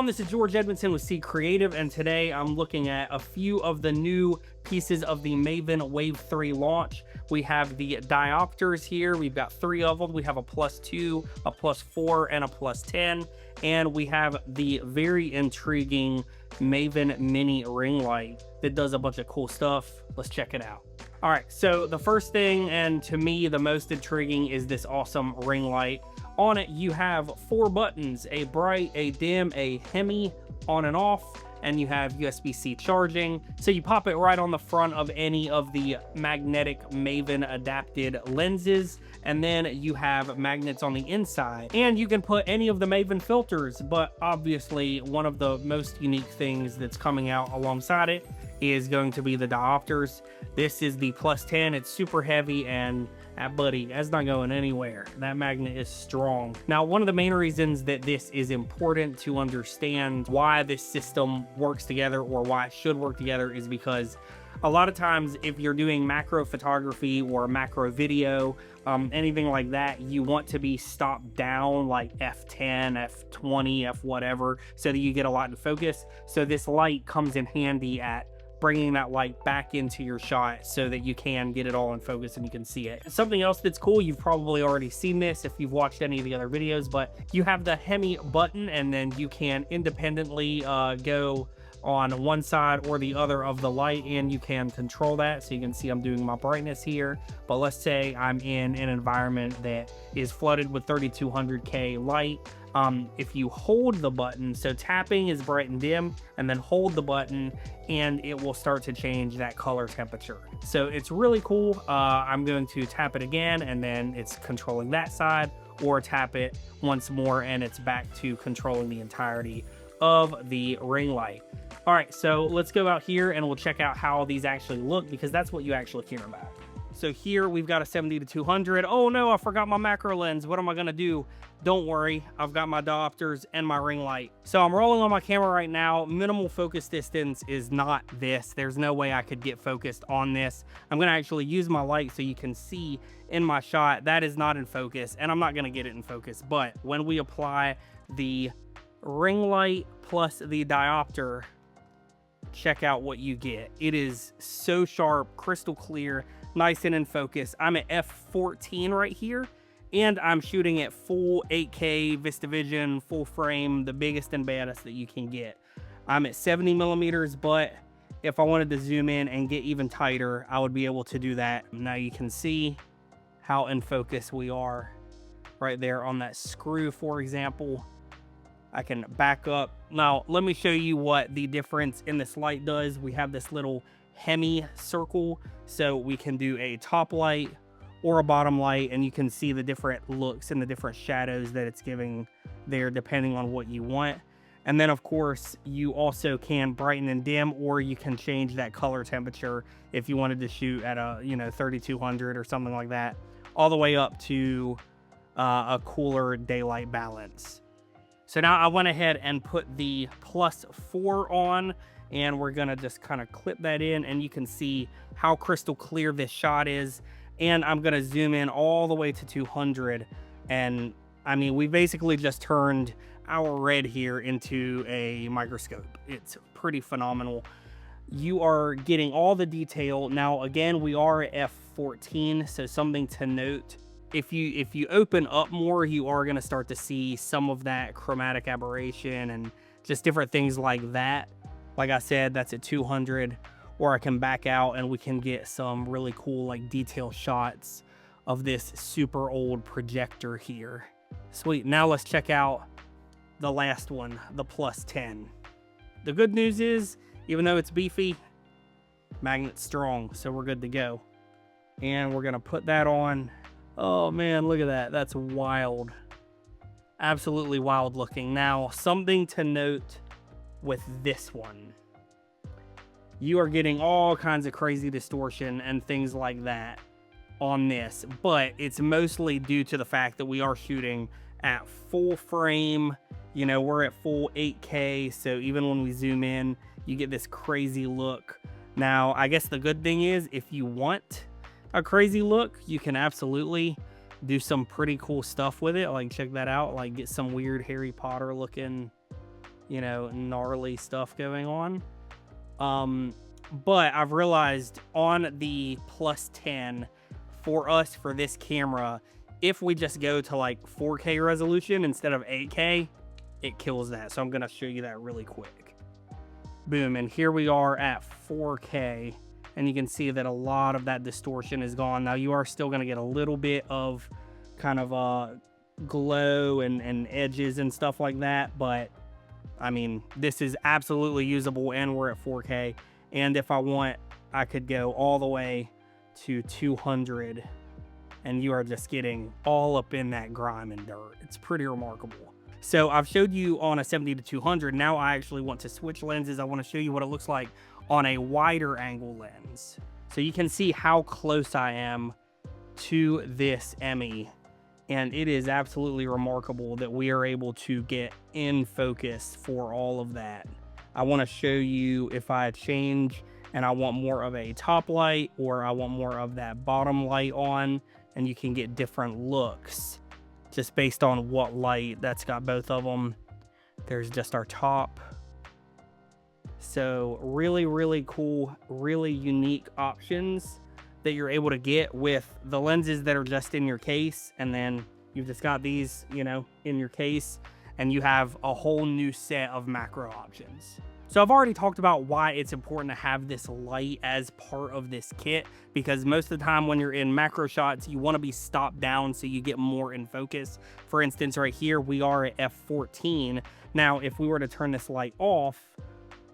on? This is George Edmondson with C Creative, and today I'm looking at a few of the new pieces of the Maven Wave 3 launch. We have the diopters here. We've got 3 of them. We have a +2, a +4, and a +10. And we have the very intriguing Maven Mini Ringlight that does a bunch of cool stuff. Let's check it out. All right, so the first thing, and to me the most intriguing, is this awesome ring light. On it, you have 4 buttons: a bright, a dim, a hemi, on and off, and you have USB-C charging. So you pop it right on the front of any of the magnetic Maven adapted lenses, and then you have magnets on the inside. And you can put any of the Maven filters, but obviously one of the most unique things that's coming out alongside it is going to be the diopters. This is the +10. It's super heavy, and buddy, that's not going anywhere. That magnet is strong. Now, one of the main reasons that this is important to understand why this system works together, or why it should work together, is because a lot of times if you're doing macro photography or macro video, anything like that, you want to be stopped down like F10, F20, F whatever, so that you get a lot in focus. So this light comes in handy at bringing that light back into your shot so that you can get it all in focus and you can see it. Something else that's cool, you've probably already seen this if you've watched any of the other videos, but you have the hemi button, and then you can independently go on one side or the other of the light, and you can control that. So you can see I'm doing my brightness here, but let's say I'm in an environment that is flooded with 3200K light. If you hold the button, so tapping is bright and dim, and then hold the button and it will start to change that color temperature. So it's really cool. I'm going to tap it again, and then it's controlling that side, or tap it once more and it's back to controlling the entirety of the ring light. All right, so let's go out here and we'll check out how these actually look, because that's what you actually care about. So here we've got a 70-200. Oh no, I forgot my macro lens. What am I gonna do? Don't worry, I've got my diopters and my ring light. So I'm rolling on my camera right now. Minimal focus distance is not this. There's no way I could get focused on this. I'm gonna actually use my light so you can see in my shot that is not in focus, and I'm not gonna get it in focus. But when we apply the ring light plus the diopter, check out what you get. It is so sharp, crystal clear, nice and in focus. I'm at f14 right here, and I'm shooting at full 8K VistaVision, full frame, the biggest and baddest that you can get. I'm at 70 millimeters, but if I wanted to zoom in and get even tighter, I would be able to do that. Now you can see how in focus we are right there on that screw, for example. I can back up. Now, let me show you what the difference in this light does. We have this little hemi circle, so we can do a top light or a bottom light, and you can see the different looks and the different shadows that it's giving there depending on what you want. And then of course you also can brighten and dim, or you can change that color temperature if you wanted to shoot at a 3200 or something like that, all the way up to a cooler daylight balance. So now I went ahead and put the +4 on, and we're gonna just kind of clip that in, and you can see how crystal clear this shot is. And I'm gonna zoom in all the way to 200, and I mean, we basically just turned our red here into a microscope. It's pretty phenomenal. You are getting all the detail. Now again, we are at f14, so something to note: if you open up more, you are going to start to see some of that chromatic aberration and just different things like that. Like I said, that's at 200, or I can back out and we can get some really cool like detail shots of this super old projector here. Sweet. Now let's check out the last one, the +10. The good news is, even though it's beefy, magnet's strong, so we're good to go. And we're going to put that on. Oh man, look at that. That's wild. Absolutely wild looking. Now, something to note with this one: you are getting all kinds of crazy distortion and things like that on this, but it's mostly due to the fact that we are shooting at full frame. We're at full 8K, so even when we zoom in, you get this crazy look. Now, I guess the good thing is, if you want a crazy look, you can absolutely do some pretty cool stuff with it. Like, check that out. Like, get some weird Harry Potter looking you know, gnarly stuff going on. But I've realized on the +10 for us for this camera, if we just go to like 4K resolution instead of 8K, it kills that. So I'm gonna show you that really quick. Boom, and here we are at 4K, and you can see that a lot of that distortion is gone. Now you are still gonna get a little bit of kind of glow and edges and stuff like that, but I mean, this is absolutely usable, and we're at 4K. And if I want, I could go all the way to 200, and you are just getting all up in that grime and dirt. It's pretty remarkable. So I've showed you on a 70 to 200. Now I actually want to switch lenses. I want to show you what it looks like on a wider angle lens. So you can see how close I am to this Emmy. And it is absolutely remarkable that we are able to get in focus for all of that. I want to show you if I change and I want more of a top light or I want more of that bottom light on, and you can get different looks just based on what light. That's got both of them. There's just our top. So really, really cool, really unique options that you're able to get with the lenses that are just in your case. And then you've just got these, you know, in your case, and you have a whole new set of macro options. So I've already talked about why it's important to have this light as part of this kit, because most of the time when you're in macro shots, you want to be stopped down so you get more in focus. For instance, right here, we are at f14. Now, if we were to turn this light off,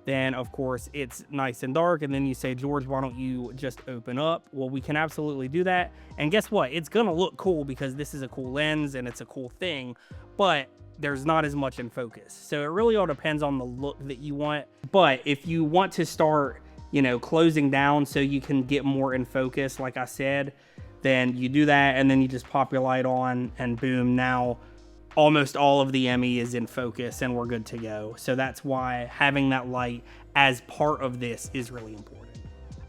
then of course it's nice and dark, and then you say, George, why don't you just open up? Well, we can absolutely do that. And guess what? It's gonna look cool because this is a cool lens and it's a cool thing, but there's not as much in focus. So it really all depends on the look that you want. But if you want to start, you know, closing down so you can get more in focus, like I said, then you do that, and then you just pop your light on, and boom, now almost all of the Emmy is in focus and we're good to go. So that's why having that light as part of this is really important.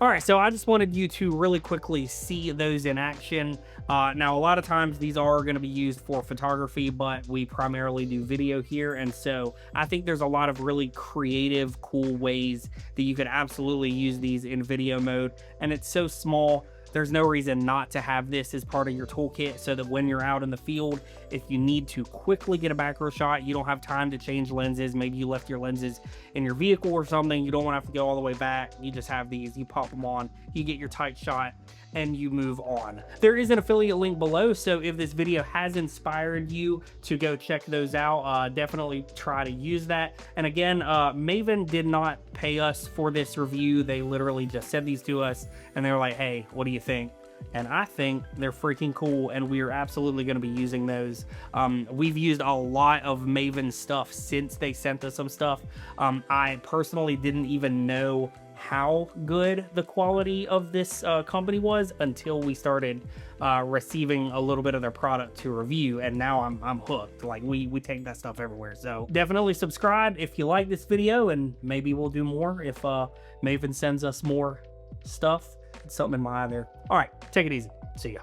All right, so I just wanted you to really quickly see those in action. Now, a lot of times these are going to be used for photography, but we primarily do video here. And so I think there's a lot of really creative, cool ways that you could absolutely use these in video mode. And it's so small, there's no reason not to have this as part of your toolkit, so that when you're out in the field, if you need to quickly get a macro shot, you don't have time to change lenses. Maybe you left your lenses in your vehicle or something. You don't want to have to go all the way back. You just have these, you pop them on, you get your tight shot, and you move on. There is an affiliate link below, so if this video has inspired you to go check those out, definitely try to use that. And again, Maven did not pay us for this review. They literally just said these to us, and they were like, hey, what do you think? And I think they're freaking cool, and we are absolutely going to be using those. We've used a lot of Maven stuff since they sent us some stuff. I personally didn't even know how good the quality of this company was until we started receiving a little bit of their product to review, and now I'm hooked. Like, we take that stuff everywhere. So definitely subscribe if you like this video, and maybe we'll do more if Maven sends us more stuff. It's something in my eye there. All right, take it easy. See ya.